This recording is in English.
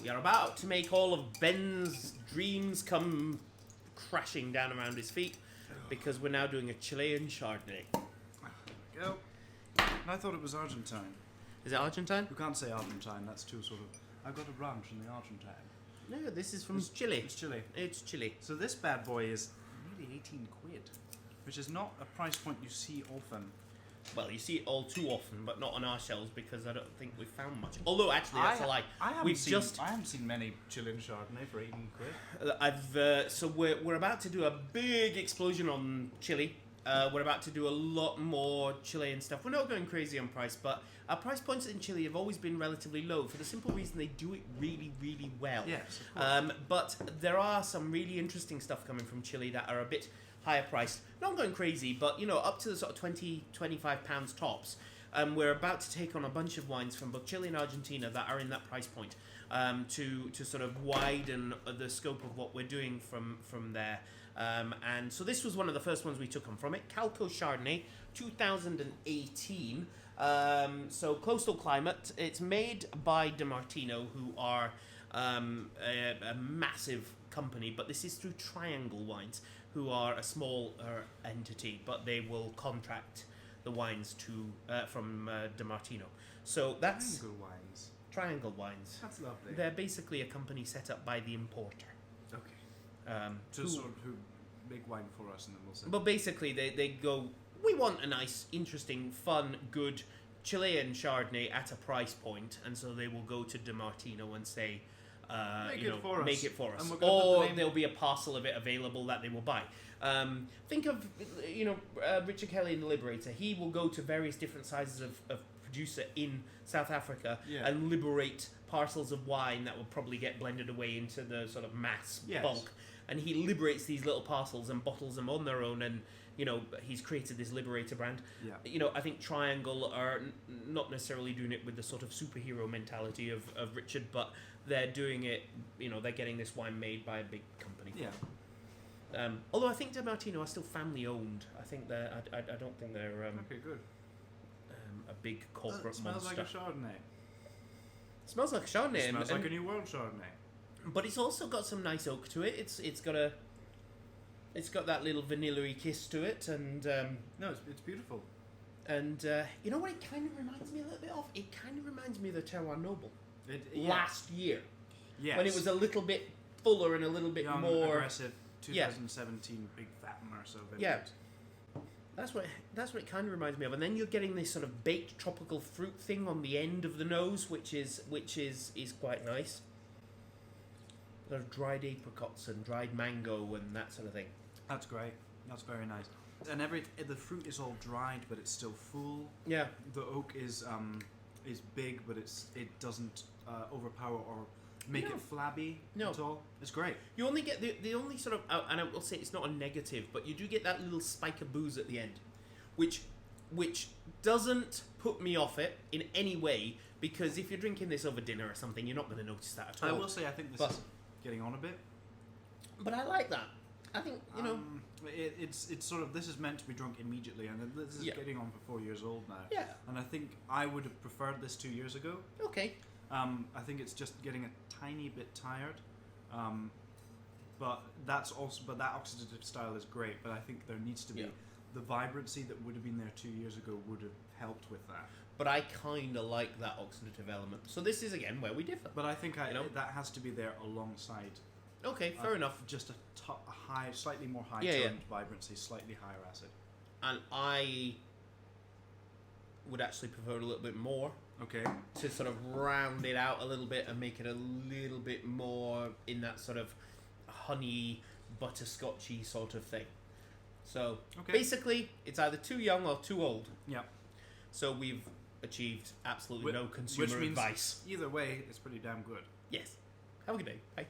We are about to make all of Ben's dreams come crashing down around his feet because we're now doing a Chilean Chardonnay. There we go. And I thought it was Argentine. Is it Argentine? You can't say Argentine, that's too sort of... I've got a branch in the Argentine. No, this is from Chile. It's Chile. It's Chile. So this bad boy is nearly 18 quid, which is not a price point you see often. Well, you see it all too often, but not on our shelves because I don't think we've found much. Although, actually, that's a lie. I haven't seen many Chilean Chardonnay for 18 quid. So we're about to do a big explosion on Chile. We're about to do a lot more Chilean stuff. We're not going crazy on price, but our price points in Chile have always been relatively low for the simple reason they do it really, really well. Yes, of course. But there are some really interesting stuff coming from Chile that are a bit higher priced. Not going crazy, but up to the sort of 20, 25 pounds tops. We're about to take on a bunch of wines from both Chile and Argentina that are in that price point to sort of widen the scope of what we're doing from there. And so this was one of the first ones we took on from it. Calco Chardonnay, 2018. So coastal climate. It's made by DiMartino, who are a massive company, but this is through Triangle Wines, who are a small entity, but they will contract the wines from DiMartino. So that's Triangle Wines. Triangle Wines. That's lovely. They're basically a company set up by the importer. Okay. Who make wine for us and then we'll sell. But basically, they go, we want a nice, interesting, fun, good Chilean Chardonnay at a price point, and so they will go to DiMartino and say, make it for us. Or there'll be a parcel of it available that they will buy. Think of, Richard Kelly in The Liberator. He will go to various different sizes of producer in South Africa and liberate parcels of wine that will probably get blended away into the sort of mass bulk. And he liberates these little parcels and bottles them on their own, and he's created this Liberator brand. Yeah. I think Triangle are not necessarily doing it with the sort of superhero mentality of Richard, but they're doing it. They're getting this wine made by a big company. Yeah. Although I think DiMartino are still family owned. I think they're. I don't think they're. Okay, good. A big corporate smells monster. like a Chardonnay. Smells like a Chardonnay. It smells like a New World Chardonnay. But it's also got some nice oak to it. It's got that little vanilla-y kiss to it, and no, it's beautiful. And you know what it kind of reminds me a little bit of? It kind of reminds me of the Terroir Noble last year. Yes. When it was a little bit fuller and a little bit more aggressive. 2017 big fat Merceau vintage. Yeah. That's what it kind of reminds me of. And then you're getting this sort of baked tropical fruit thing on the end of the nose, which is quite nice. Sort of dried apricots and dried mango and that sort of thing. That's great. That's very nice. And the fruit is all dried, but it's still full. Yeah. The oak is big, but it doesn't overpower or make it flabby at all. It's great. You only get the only sort of, and I will say it's not a negative, but you do get that little spike of booze at the end, which doesn't put me off it in any way, because if you're drinking this over dinner or something, you're not going to notice that at all. I will say I think this is getting on a bit. But I like that. I think, it's sort of, this is meant to be drunk immediately, and this is getting on for 4 years old now. Yeah. And I think I would have preferred this 2 years ago. Okay. I think it's just getting a tiny bit tired. But that oxidative style is great, but I think there needs to be the vibrancy that would have been there 2 years ago would have helped with that. But I kind of like that oxidative element. So this is, again, where we differ. But I think that has to be there alongside. Okay, fair enough. Just a high, slightly more high-toned vibrancy, slightly higher acid. And I would actually prefer a little bit more. Okay. To sort of round it out a little bit and make it a little bit more in that sort of honey, butterscotchy sort of thing. So, basically, it's either too young or too old. Yeah. So we've achieved absolutely no consumer which means advice. Either way, it's pretty damn good. Yes. Have a good day. Bye.